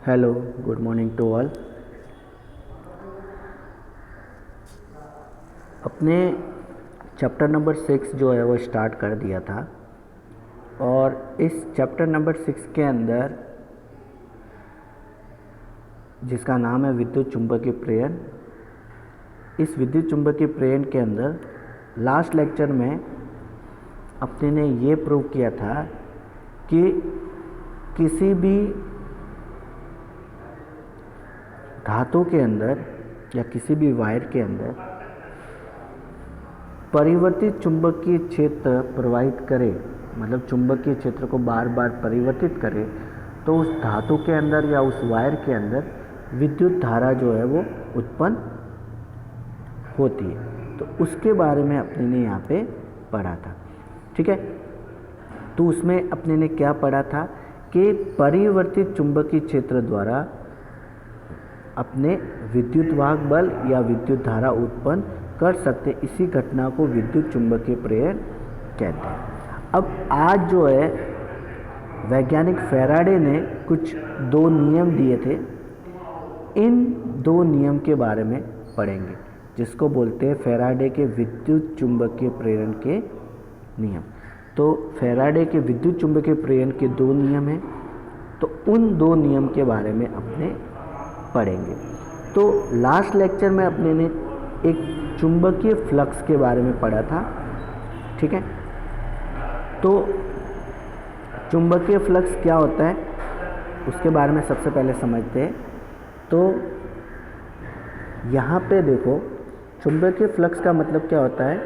Hello, good morning to all. अपने chapter number 6 जो है वो स्टार्ट कर दिया था और इस चैप्टर नंबर 6 के अंदर जिसका नाम है विद्युत चुंबकीय प्रेरण, इस विद्युत चुंबकीय प्रेरण के अंदर लास्ट लेक्चर में अपने ने ये प्रूव किया था कि किसी भी धातु के अंदर या किसी भी वायर के अंदर परिवर्तित चुंबकीय क्षेत्र प्रवाहित करे, मतलब चुंबकीय क्षेत्र को बार बार परिवर्तित करे, तो उस धातु के अंदर या उस वायर के अंदर विद्युत धारा जो है वो उत्पन्न होती है। तो उसके बारे में अपने ने यहाँ पे पढ़ा था, ठीक है। तो उसमें अपने ने क्या पढ़ा था कि परिवर्तित चुंबकीय क्षेत्र द्वारा अपने विद्युत वाहक बल या विद्युत धारा उत्पन्न कर सकते, इसी घटना को विद्युत चुंबकीय प्रेरण कहते हैं। अब आज जो है वैज्ञानिक फैराडे ने कुछ 2 नियम दिए थे, इन 2 नियम के बारे में पढ़ेंगे जिसको बोलते हैं फैराडे के विद्युत चुंबकीय प्रेरण के नियम। तो फैराडे के विद्युत चुंबकीय प्रेरण के 2 नियम हैं, तो उन 2 नियम के बारे में अपने पढ़ेंगे। तो लास्ट लेक्चर में अपने ने एक चुंबकीय फ्लक्स के बारे में पढ़ा था, ठीक है। तो चुंबकीय फ्लक्स क्या होता है उसके बारे में सबसे पहले समझते हैं। तो यहाँ पे देखो, चुंबकीय फ्लक्स का मतलब क्या होता है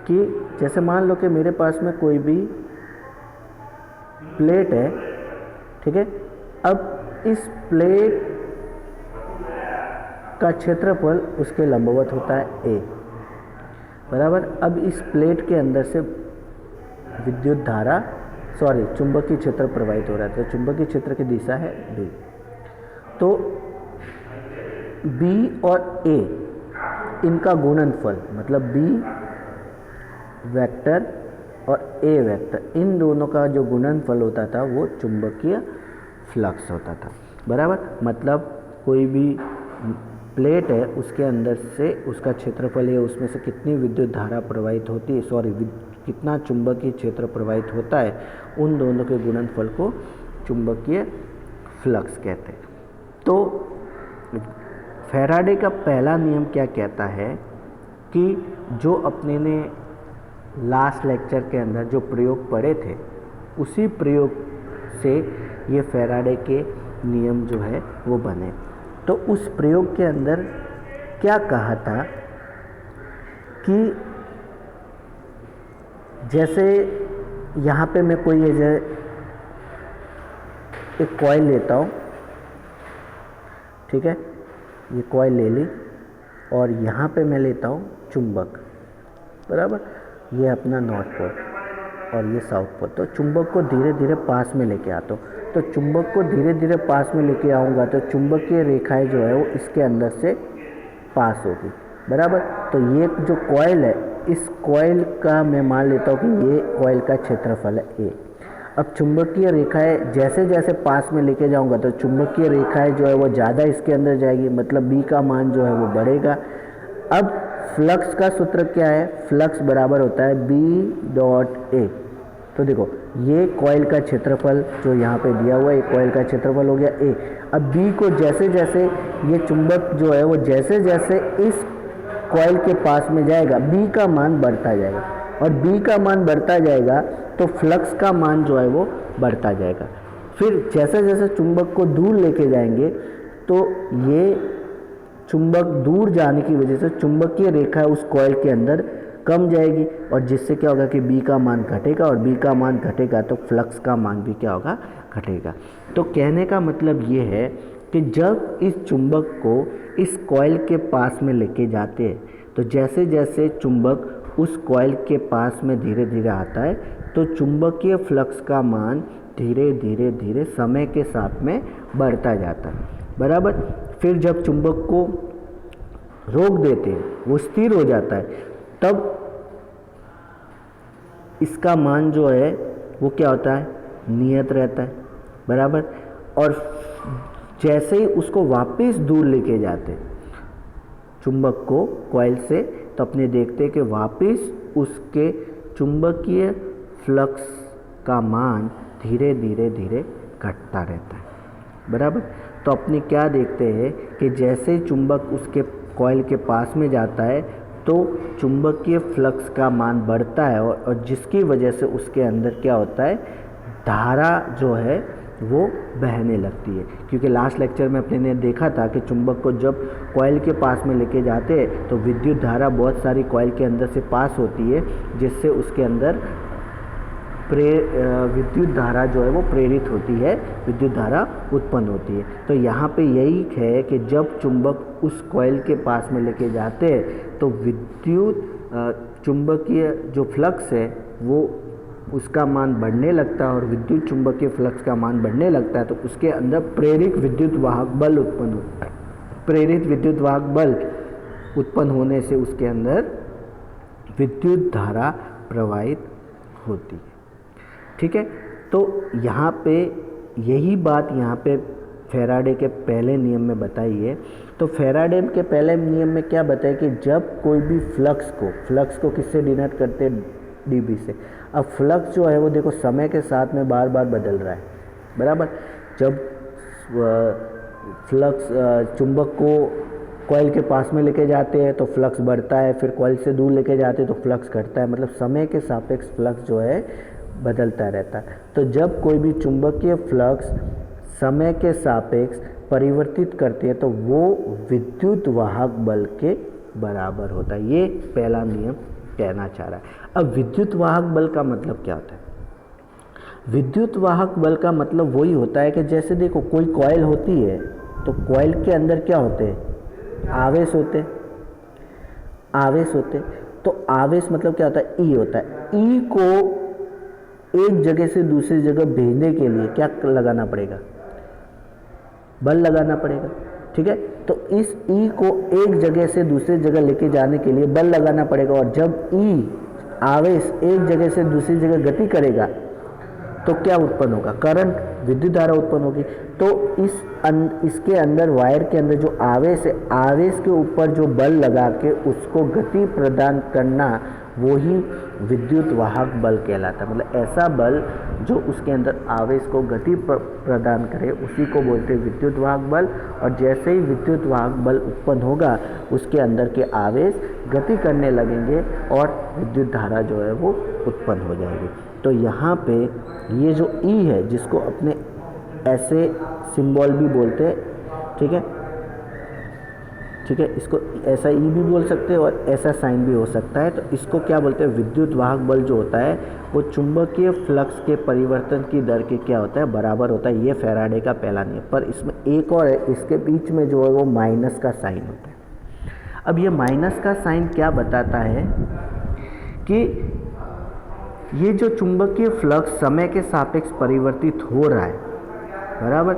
कि जैसे मान लो कि मेरे पास में कोई भी प्लेट है, ठीक है। अब इस प्लेट का क्षेत्रफल उसके लंबवत होता है a, बराबर। अब इस प्लेट के अंदर से विद्युत धारा चुंबकीय क्षेत्र प्रवाहित हो रहा है, तो चुंबकीय क्षेत्र की दिशा है b। तो b और a इनका गुणनफल, मतलब b वेक्टर और a वेक्टर, इन दोनों का जो गुणनफल होता था वो चुंबकीय फ्लक्स होता था, बराबर। मतलब कोई भी प्लेट है, उसके अंदर से उसका क्षेत्रफल है, उसमें से कितनी विद्युत धारा प्रवाहित होती है, कितना चुंबकीय क्षेत्र प्रवाहित होता है, उन दोनों के गुणनफल को चुंबकीय फ्लक्स कहते हैं। तो फैराडे का पहला नियम क्या कहता है कि जो अपने ने लास्ट लेक्चर के अंदर जो प्रयोग पढ़े थे, उसी प्रयोग से ये फैराडे के नियम जो है वो बने। तो उस प्रयोग के अंदर क्या कहा था कि जैसे यहाँ पे मैं कोई एक कॉइल लेता हूँ, ठीक है, ये कॉइल ले ली और यहाँ पे मैं लेता हूँ चुंबक, बराबर। ये अपना नॉर्थ पोल और ये साउथ पोल। तो चुंबक को धीरे धीरे पास में लेके आता हूँ, तो चुंबक को धीरे धीरे पास में लेके आऊँगा तो चुंबकीय रेखाएं जो है वो इसके अंदर से पास होगी, बराबर। तो ये जो कॉइल है, इस कॉइल का मैं मान लेता हूँ कि ये कॉइल का क्षेत्रफल है a। अब चुंबकीय रेखाएं जैसे जैसे पास में लेके जाऊँगा तो चुंबकीय रेखाएं जो है वो ज़्यादा इसके अंदर जाएगी, मतलब b का मान जो है वो बढ़ेगा। अब फ्लक्स का सूत्र क्या है, फ्लक्स बराबर होता है B.A। तो देखो, ये कॉइल का क्षेत्रफल जो यहाँ पे दिया हुआ है, ये कॉइल का क्षेत्रफल हो गया a। अब b को जैसे जैसे ये चुंबक जो है वो जैसे जैसे इस कॉइल के पास में जाएगा, b का मान बढ़ता जाएगा, और b का मान बढ़ता जाएगा तो फ्लक्स का मान जो है वो बढ़ता जाएगा। फिर जैसे जैसे चुंबक को दूर लेके जाएंगे तो ये चुंबक दूर जाने की वजह से चुंबकीय रेखा उस कॉइल के अंदर कम जाएगी, और जिससे क्या होगा कि b का मान घटेगा, और b का मान घटेगा तो फ्लक्स का मान भी क्या होगा, घटेगा। तो कहने का मतलब ये है कि जब इस चुंबक को इस कॉइल के पास में लेके जाते हैं तो जैसे जैसे चुंबक उस कॉइल के पास में धीरे धीरे आता है तो चुंबकीय फ्लक्स का मान धीरे धीरे धीरे समय के साथ में बढ़ता जाता है, बराबर। फिर जब चुंबक को रोक देते हैं, वो स्थिर हो जाता है, तब इसका मान जो है वो क्या होता है, नियत रहता है, बराबर। और जैसे ही उसको वापस दूर लेके जाते चुंबक को कॉइल से, तो अपने देखते कि वापस उसके चुंबकीय फ्लक्स का मान धीरे धीरे धीरे घटता रहता है, बराबर। तो अपने क्या देखते हैं कि जैसे ही चुंबक उसके कॉइल के पास में जाता है तो चुंबकीय फ्लक्स का मान बढ़ता है और जिसकी वजह से उसके अंदर क्या होता है, धारा जो है वो बहने लगती है। क्योंकि लास्ट लेक्चर में अपने ने देखा था कि चुंबक को जब कॉइल के पास में लेके जाते हैं तो विद्युत धारा बहुत सारी कॉइल के अंदर से पास होती है, जिससे उसके अंदर विद्युत धारा जो है वो प्रेरित होती है, विद्युत धारा उत्पन्न होती है। तो यहाँ पे यही है कि जब चुंबक उस कॉइल के पास में लेके जाते हैं तो विद्युत चुंबकीय जो फ्लक्स है वो उसका मान बढ़ने लगता है और विद्युत चुंबकीय फ्लक्स का मान बढ़ने लगता है, तो उसके अंदर प्रेरित विद्युत वाहक बल उत्पन्न होता है। प्रेरित विद्युत वाहक बल उत्पन्न होने से उसके अंदर विद्युत धारा प्रवाहित होती है, ठीक है। तो यहाँ पे यही बात यहाँ पे फैराडे के पहले नियम में बताई है। तो फैराडे के पहले नियम में क्या बताया कि जब कोई भी फ्लक्स को किससे डिनोट करते हैं, डीबी से। अब फ्लक्स जो है वो देखो समय के साथ में बार बार बदल रहा है, बराबर। जब फ्लक्स चुंबक को कॉइल के पास में लेके जाते हैं तो फ्लक्स बढ़ता है, फिर कॉइल से दूर लेके जाते हैं तो फ्लक्स घटता है, मतलब समय के सापेक्ष फ्लक्स जो है बदलता रहता है। तो जब कोई भी चुंबकीय फ्लक्स समय के सापेक्ष परिवर्तित करते हैं तो वो विद्युत वाहक बल के बराबर होता है। ये पहला नियम कहना चाह रहा है। अब विद्युत वाहक बल का मतलब क्या होता है? विद्युत वाहक बल का मतलब वही होता है कि जैसे देखो कोई कॉइल होती है तो कॉइल के अंदर क्या होते हैं, आवेश होते, आवेश होते। तो आवेश मतलब क्या होता है, ई होता है। ई को एक जगह से दूसरी जगह भेजने के लिए क्या लगाना पड़ेगा, बल लगाना पड़ेगा, ठीक है। तो इस ई को एक जगह से दूसरी जगह लेके जाने के लिए बल लगाना पड़ेगा, और जब ई आवेश एक जगह से दूसरी जगह गति करेगा तो क्या उत्पन्न होगा, करंट, विद्युत धारा उत्पन्न होगी। तो इसके अंदर वायर के अंदर जो आवेश है, आवेश के ऊपर जो बल लगा के उसको गति प्रदान करना, वो ही विद्युत वाहक बल कहलाता है। मतलब ऐसा बल जो उसके अंदर आवेश को गति प्रदान करे उसी को बोलते हैं विद्युत वाहक बल। और जैसे ही विद्युत वाहक बल उत्पन्न होगा उसके अंदर के आवेश गति करने लगेंगे और विद्युत धारा जो है वो उत्पन्न हो जाएगी। तो यहाँ पे ये जो ई है जिसको अपने ऐसे सिंबल भी बोलते हैं, ठीक है, ठीक है, इसको ऐसा ई भी बोल सकते हैं और ऐसा साइन भी हो सकता है। तो इसको क्या बोलते हैं, विद्युत वाहक बल जो होता है वो चुंबकीय फ्लक्स के परिवर्तन की दर के क्या होता है, बराबर होता है। ये फैराडे का पहला नियम। पर इसमें एक और है, इसके बीच में जो है वो माइनस का साइन होता है। अब ये माइनस का साइन क्या बताता है कि ये जो चुंबकीय फ्लक्स समय के सापेक्ष परिवर्तित हो रहा है, बराबर,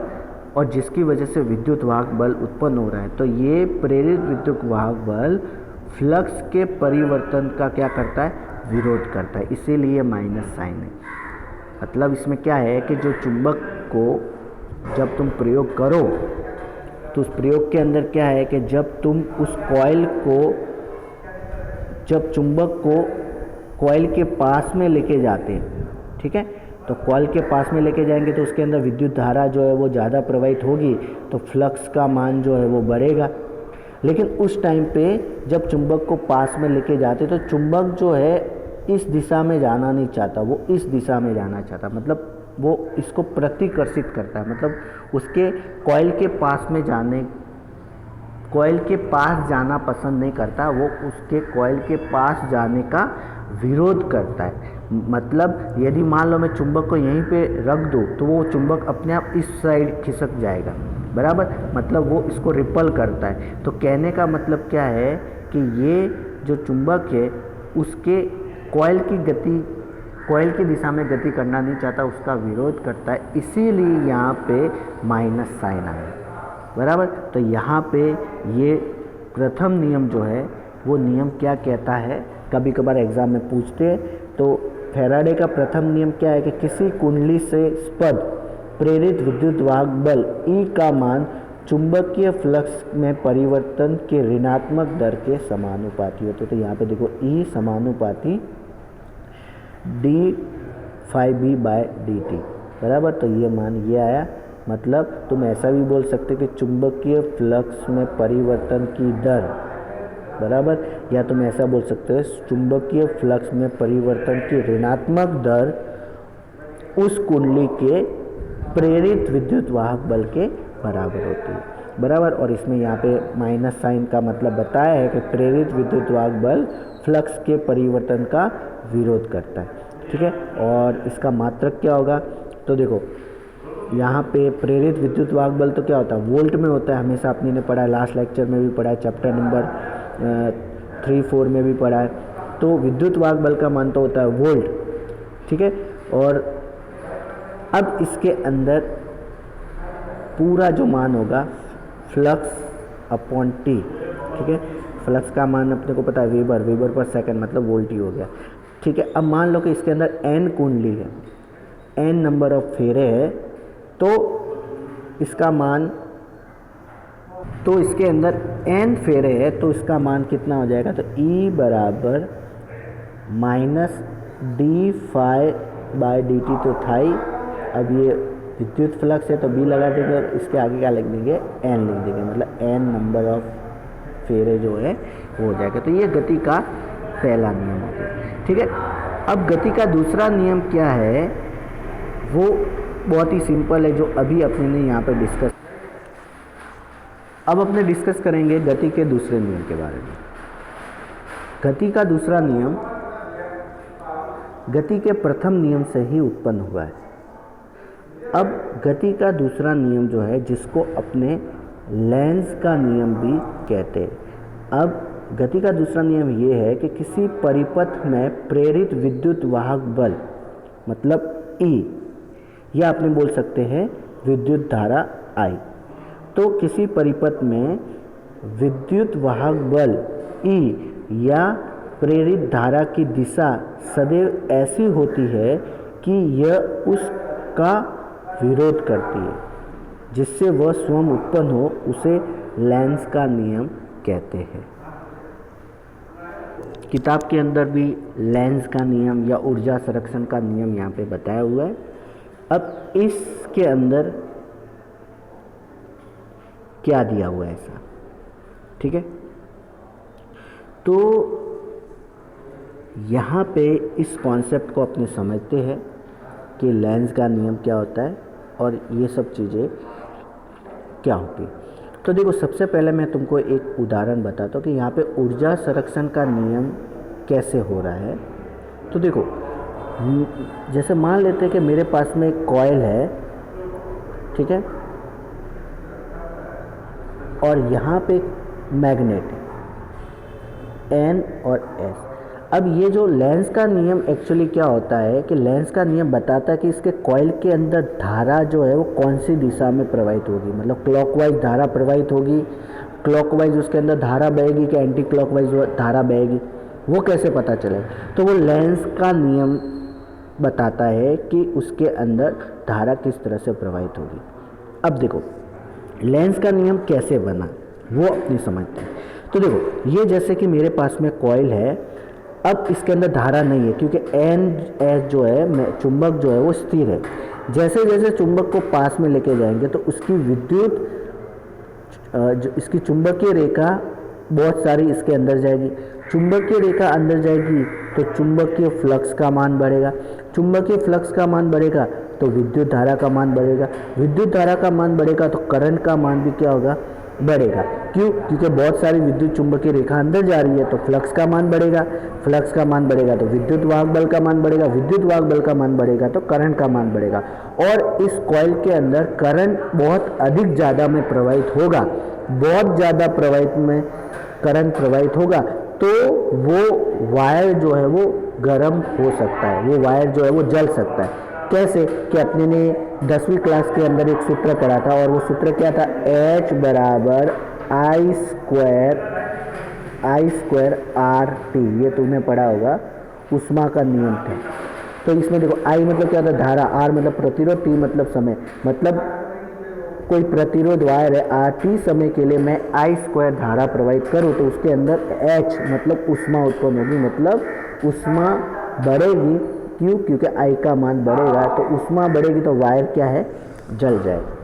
और जिसकी वजह से विद्युत वाहक बल उत्पन्न हो रहा है, तो ये प्रेरित विद्युत वाहक बल फ्लक्स के परिवर्तन का क्या करता है, विरोध करता है। इसीलिए माइनस साइन है। मतलब इसमें क्या है कि जो चुंबक को जब तुम प्रयोग करो तो उस प्रयोग के अंदर क्या है कि जब तुम उस कॉइल को, जब चुंबक को कॉइल के पास में लेके जाते हैं, ठीक है, तो कॉइल के पास में लेके जाएंगे तो उसके अंदर विद्युत धारा जो है वो ज़्यादा प्रवाहित होगी, तो फ्लक्स का मान जो है वो बढ़ेगा। लेकिन उस टाइम पे जब चुंबक को पास में लेके जाते तो चुंबक जो है इस दिशा में जाना नहीं चाहता, वो इस दिशा में जाना चाहता, मतलब वो इसको प्रतिकर्षित करता है, मतलब उसके कॉइल के पास में जाने, कॉइल के पास जाना पसंद नहीं करता, वो उसके कॉइल के पास जाने का विरोध करता है। मतलब यदि मान लो मैं चुंबक को यहीं पे रख दूँ तो वो चुंबक अपने आप इस साइड खिसक जाएगा, बराबर, मतलब वो इसको रिपल करता है। तो कहने का मतलब क्या है कि ये जो चुंबक है उसके कॉइल की गति, कॉइल की दिशा में गति करना नहीं चाहता, उसका विरोध करता है। इसीलिए यहाँ पे माइनस साइन आया, बराबर। तो यहाँ पे ये प्रथम नियम जो है वो नियम क्या कहता है, कभी कभार एग्जाम में पूछते हैं। तो फैराडे का प्रथम नियम क्या है कि किसी कुंडली से स्पद प्रेरित विद्युत वाहक बल E का मान चुंबकीय फ्लक्स में परिवर्तन के ऋणात्मक दर के समानुपाती होते। तो यहाँ पे देखो E समानुपाती d∅b/dt बराबर। तो ये मान ये आया। मतलब तुम ऐसा भी बोल सकते कि चुंबकीय फ्लक्स में परिवर्तन की दर बराबर, या तुम ऐसा बोल सकते हो चुंबकीय फ्लक्स में परिवर्तन की ऋणात्मक दर उस कुंडली के प्रेरित विद्युत वाहक बल के बराबर होती है बराबर। और इसमें यहाँ पे माइनस साइन का मतलब बताया है कि प्रेरित विद्युत वाहक बल फ्लक्स के परिवर्तन का विरोध करता है, ठीक है। और इसका मात्रक क्या होगा, तो देखो यहाँ पे प्रेरित विद्युत वाहक बल तो क्या होता है, वोल्ट में होता है। हमेशा अपने ने पढ़ा है, लास्ट लेक्चर में भी पढ़ा है, चैप्टर नंबर 3-4 में भी पढ़ा है। तो विद्युत वाहक बल का मान तो होता है वोल्ट, ठीक है। और अब इसके अंदर पूरा जो मान होगा फ्लक्स अपॉन टी, ठीक है। फ्लक्स का मान अपने को पता है वेबर पर सेकंड, मतलब वोल्ट ही हो गया, ठीक है। अब मान लो कि इसके अंदर n कुंडली है, n नंबर ऑफ फेरे है, तो इसका मान, तो इसके अंदर n फेरे है, तो इसका मान कितना हो जाएगा, तो E बराबर -d∅/dt तो था ही। अब ये विद्युत फ्लक्स है तो B लगा देंगे और इसके आगे क्या लिख देंगे, n लिख देंगे, मतलब n नंबर ऑफ फेरे जो है वो हो जाएगा। तो ये गति का पहला नियम हो गया, ठीक है। अब गति का दूसरा नियम क्या है, वो बहुत ही सिंपल है, जो अभी अपने ने यहाँ पर डिस्कस, अब अपने डिस्कस करेंगे गति के दूसरे नियम के बारे में। गति का दूसरा नियम गति के प्रथम नियम से ही उत्पन्न हुआ है। अब गति का दूसरा नियम जो है, जिसको अपने लेंज का नियम भी कहते हैं। अब गति का दूसरा नियम ये है कि किसी परिपथ में प्रेरित विद्युत वाहक बल, मतलब E, या आपने बोल सकते हैं विद्युत धारा I, तो किसी परिपथ में विद्युत वाहक बल E या प्रेरित धारा की दिशा सदैव ऐसी होती है कि यह उसका विरोध करती है, जिससे वह स्वयं उत्पन्न हो, उसे लेंज का नियम कहते हैं। किताब के अंदर भी लेंज का नियम या ऊर्जा संरक्षण का नियम यहाँ पे बताया हुआ है। अब इसके अंदर क्या दिया हुआ है ऐसा, ठीक है। तो यहाँ पे इस कॉन्सेप्ट को अपने समझते हैं कि लेंज का नियम क्या होता है और ये सब चीज़ें क्या होती है। तो देखो, सबसे पहले मैं तुमको एक उदाहरण बताता हूँ कि यहाँ पे ऊर्जा संरक्षण का नियम कैसे हो रहा है। तो देखो, जैसे मान लेते हैं कि मेरे पास में एक कॉइल है, ठीक है, और यहाँ पे मैग्नेट है N और S। अब ये जो लेंज का नियम एक्चुअली क्या होता है कि लेंज का नियम बताता है कि इसके कॉइल के अंदर धारा जो है वो कौन सी दिशा में प्रवाहित होगी, मतलब क्लॉकवाइज धारा प्रवाहित होगी, क्लॉकवाइज उसके अंदर धारा बहेगी कि एंटी क्लॉकवाइज धारा बहेगी, वो कैसे पता चले। तो वो लेंज का नियम बताता है कि उसके अंदर धारा किस तरह से प्रवाहित होगी। अब देखो, लेंज का नियम कैसे बना वो अपनी समझते हैं। तो देखो, ये जैसे कि मेरे पास में कॉइल है, अब इसके अंदर धारा नहीं है क्योंकि NS जो है, चुंबक जो है वो स्थिर है। जैसे जैसे चुंबक को पास में लेके जाएंगे तो उसकी विद्युत इसकी चुंबकीय रेखा बहुत सारी इसके अंदर जाएगी। चुंबकीय रेखा अंदर जाएगी तो चुंबकीय फ्लक्स का मान बढ़ेगा, चुंबकीय फ्लक्स का मान बढ़ेगा तो विद्युत धारा का मान बढ़ेगा, विद्युत धारा का मान बढ़ेगा तो करंट का मान भी क्या होगा, बढ़ेगा। क्यों? क्योंकि बहुत सारी विद्युत चुंबकीय रेखा अंदर जा रही है तो फ्लक्स का मान बढ़ेगा, फ्लक्स का मान बढ़ेगा तो विद्युत वाहक बल का मान बढ़ेगा, विद्युत वाहक बल का मान बढ़ेगा तो करंट का मान बढ़ेगा। और इस कॉइल के अंदर करंट बहुत अधिक ज़्यादा में प्रवाहित होगा, बहुत ज़्यादा प्रवाहित में करंट प्रवाहित होगा तो वो वायर जो है वो गर्म हो सकता है, वो वायर जो है वो जल सकता है। कैसे कि अपने ने 10वीं क्लास के अंदर एक सूत्र पढ़ा था और वो सूत्र क्या था, H बराबर I स्क्वायर RT, ये तुमने पढ़ा होगा, उष्मा का नियम था। तो इसमें देखो आई मतलब क्या होता है धारा, आर मतलब प्रतिरोध, टी मतलब समय। मतलब कोई प्रतिरोध वायर है, आर टी समय के लिए मैं आई स्क्वायर धारा प्रवाहित करूँ तो उसके अंदर एच मतलब ऊष्मा उत्पन्न होगी, मतलब ऊष्मा बढ़ेगी। क्यों? क्योंकि आई का मान बढ़ेगा, तो ऊष्मा बढ़ेगी तो वायर क्या है, जल जाएगा,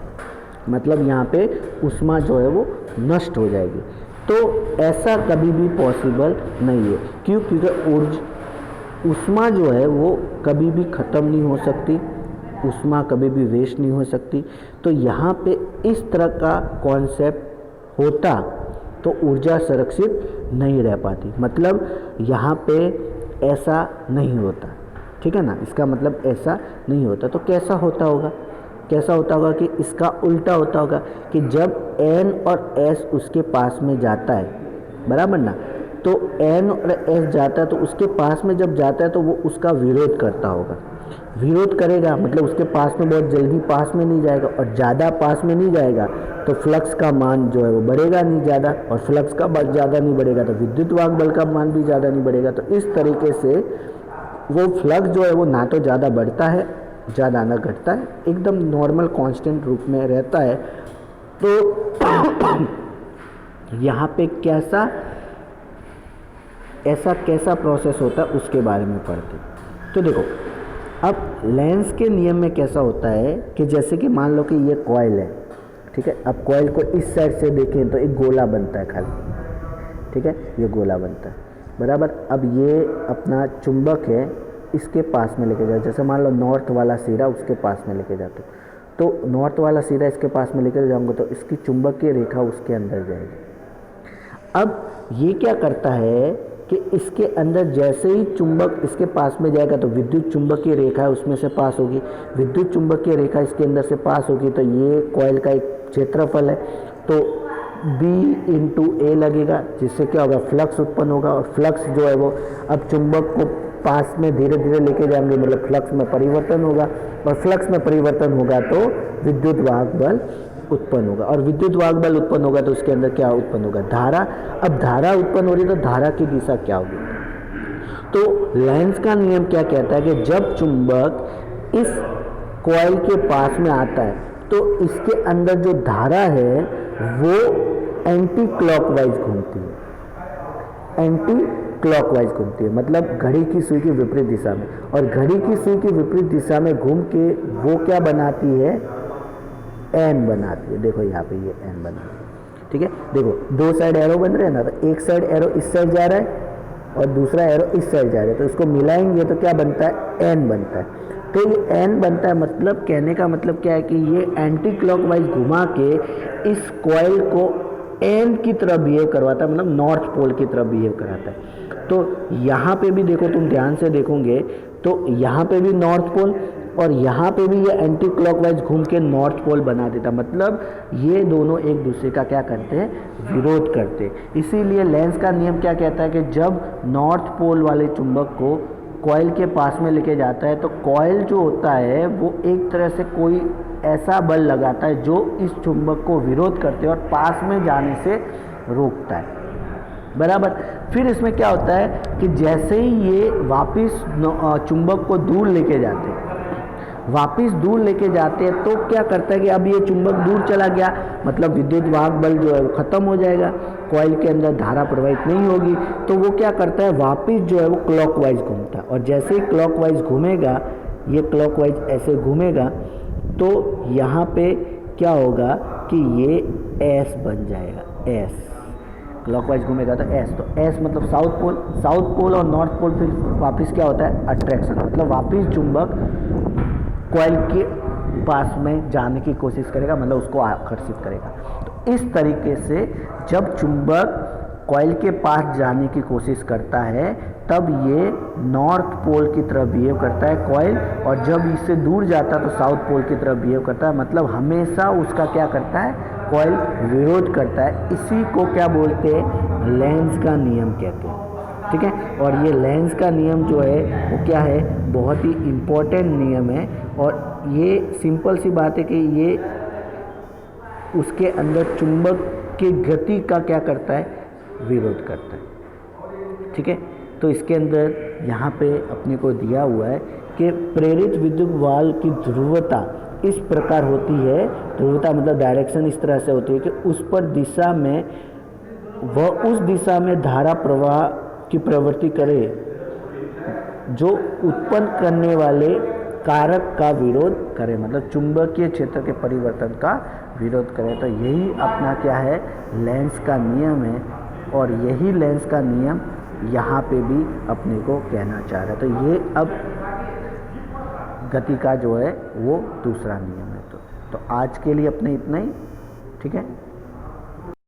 मतलब यहाँ पे ऊष्मा जो है वो नष्ट हो जाएगी। तो ऐसा कभी भी पॉसिबल नहीं है। क्यों? क्योंकि ऊष्मा जो है वो कभी भी ख़त्म नहीं हो सकती, ऊष्मा कभी भी वेस्ट नहीं हो सकती। तो यहाँ पे इस तरह का कॉन्सेप्ट होता तो ऊर्जा संरक्षित नहीं रह पाती, मतलब यहाँ पे ऐसा नहीं होता, ठीक है ना। इसका मतलब ऐसा नहीं होता। तो कैसा होता होगा, कैसा होता होगा कि इसका उल्टा होता होगा कि जब N और S उसके पास में जाता है, बराबर ना, तो N और S जाता है तो उसके पास में जब जाता है तो वो उसका विरोध करता होगा। विरोध करेगा मतलब उसके पास में बहुत जल्दी पास में नहीं जाएगा, और ज़्यादा पास में नहीं जाएगा तो फ्लक्स का मान जो है वो बढ़ेगा नहीं ज़्यादा, और फ्लक्स का बल ज़्यादा नहीं बढ़ेगा तो विद्युत वाहक बल का मान भी ज़्यादा नहीं बढ़ेगा। तो इस तरीके से वो फ्लक्स जो है वो ना तो ज़्यादा बढ़ता है ज़्यादा ना घटता है, एकदम नॉर्मल कांस्टेंट रूप में रहता है। तो यहाँ पे ऐसा कैसा प्रोसेस होता है उसके बारे में पढ़ते हैं। तो देखो अब लेंस के नियम में कैसा होता है कि जैसे कि मान लो कि ये कॉइल है, ठीक है। अब कॉइल को इस साइड से देखें तो एक गोला बनता है खाली, ठीक है, ये गोला बनता है, बराबर। अब ये अपना चुंबक है, इसके पास में लेके जाओ, जैसे मान लो नॉर्थ वाला सिरा उसके पास में लेके जाते हो, तो नॉर्थ वाला सिरा इसके पास में लेकर जाऊंगा तो इसकी चुंबकीय रेखा उसके अंदर जाएगी। अब ये क्या करता है कि इसके अंदर जैसे ही चुंबक इसके पास में जाएगा तो विद्युत चुंबकीय रेखा है उसमें से पास होगी, विद्युत चुंबकीय रेखा इसके अंदर से पास होगी, तो ये कॉइल का एक क्षेत्रफल है, तो B इंटू ए लगेगा, जिससे क्या होगा, फ्लक्स उत्पन्न होगा। और फ्लक्स जो है वो अब चुंबक को पास में धीरे धीरे लेके जाएंगे, मतलब फ्लक्स में परिवर्तन होगा, और फ्लक्स में परिवर्तन होगा तो विद्युत वाहक बल उत्पन्न होगा, और विद्युत वाहक बल उत्पन्न होगा तो उसके अंदर क्या उत्पन्न होगा, धारा। अब धारा उत्पन्न हो रही है तो धारा की दिशा क्या होगी। तो लेंस का नियम क्या कहता है कि जब चुंबक इस कॉइल के पास में आता है तो इसके अंदर जो धारा है वो एंटी क्लॉकवाइज घूमती है, एंटी क्लॉकवाइज घूमती है, मतलब घड़ी की सुई की विपरीत दिशा में। और घड़ी की सुई की विपरीत दिशा में घूम के वो क्या बनाती है, एन बनाती है। देखो यहाँ पे ये एन बनाती है, ठीक है। देखो दो साइड एरो बन रहे हैं ना, तो एक साइड एरो इस साइड जा रहा है और दूसरा एरो इस साइड जा रहा है, तो इसको मिलाएंगे तो क्या बनता है, एन बनता है। तो ये एन बनता है, मतलब कहने का मतलब क्या है कि ये एंटी क्लॉकवाइज घुमा के इस कॉइल को एन की तरफ बिहेव करवाता है, मतलब नॉर्थ पोल की तरफ बिहेव कराता है। तो यहाँ पे भी देखो, तुम ध्यान से देखोगे तो यहाँ पे भी नॉर्थ पोल और यहाँ पे भी ये एंटी क्लॉकवाइज घूम के नॉर्थ पोल बना देता, मतलब ये दोनों एक दूसरे का क्या करते हैं, विरोध करते हैं। इसीलिए लेंस का नियम क्या कहता है कि जब नॉर्थ पोल वाले चुंबक को कॉइल के पास में लेके जाता है तो कॉइल जो होता है वो एक तरह से कोई ऐसा बल लगाता है जो इस चुंबक को विरोध करते हैं और पास में जाने से रोकता है, बराबर। फिर इसमें क्या होता है कि जैसे ही ये वापस चुंबक को दूर लेके जाते हैं, वापस दूर लेके जाते हैं तो क्या करता है कि अब ये चुंबक दूर चला गया, मतलब विद्युत वाहक बल जो है वो ख़त्म हो जाएगा, कॉइल के अंदर धारा प्रवाहित नहीं होगी। तो वो क्या करता है, वापस जो है वो क्लॉकवाइज घूमता है, और जैसे ही क्लॉकवाइज घूमेगा, ये क्लॉकवाइज ऐसे घूमेगा तो यहाँ पे क्या होगा कि ये एस बन जाएगा, एस क्लॉकवाइज घूमेगा तो एस, तो एस मतलब साउथ पोल, साउथ पोल और नॉर्थ पोल फिर वापस क्या होता है, अट्रैक्शन, मतलब वापस चुंबक कॉइल के पास में जाने की कोशिश करेगा, मतलब उसको आकर्षित करेगा। तो इस तरीके से जब चुंबक कॉइल के पास जाने की कोशिश करता है तब ये नॉर्थ पोल की तरफ बिहेव करता है कॉइल, और जब इससे दूर जाता है तो साउथ पोल की तरफ बिहेव करता है, मतलब हमेशा उसका क्या करता है, कॉइल विरोध करता है। इसी को क्या बोलते हैं, लेंस का नियम कहते हैं, ठीक है। और ये लेंस का नियम जो है वो क्या है, बहुत ही इम्पोर्टेंट नियम है, और ये सिंपल सी बात है कि ये उसके अंदर चुंबक की गति का क्या करता है, विरोध करता है, ठीक है। तो इसके अंदर यहाँ पे अपने को दिया हुआ है कि प्रेरित विद्युत वाल्व की ध्रुवता इस प्रकार होती है, ध्रुवता मतलब डायरेक्शन इस तरह से होती है कि उस पर दिशा में वह उस दिशा में धारा प्रवाह की प्रवृत्ति करे जो उत्पन्न करने वाले कारक का विरोध करे, मतलब चुंबकीय क्षेत्र के परिवर्तन का विरोध करे। तो यही अपना क्या है, लेंस का नियम है, और यही लेंस का नियम यहाँ पे भी अपने को कहना चाह रहा है। तो ये अब गति का जो है वो दूसरा नियम है। तो आज के लिए अपने इतना ही, ठीक है।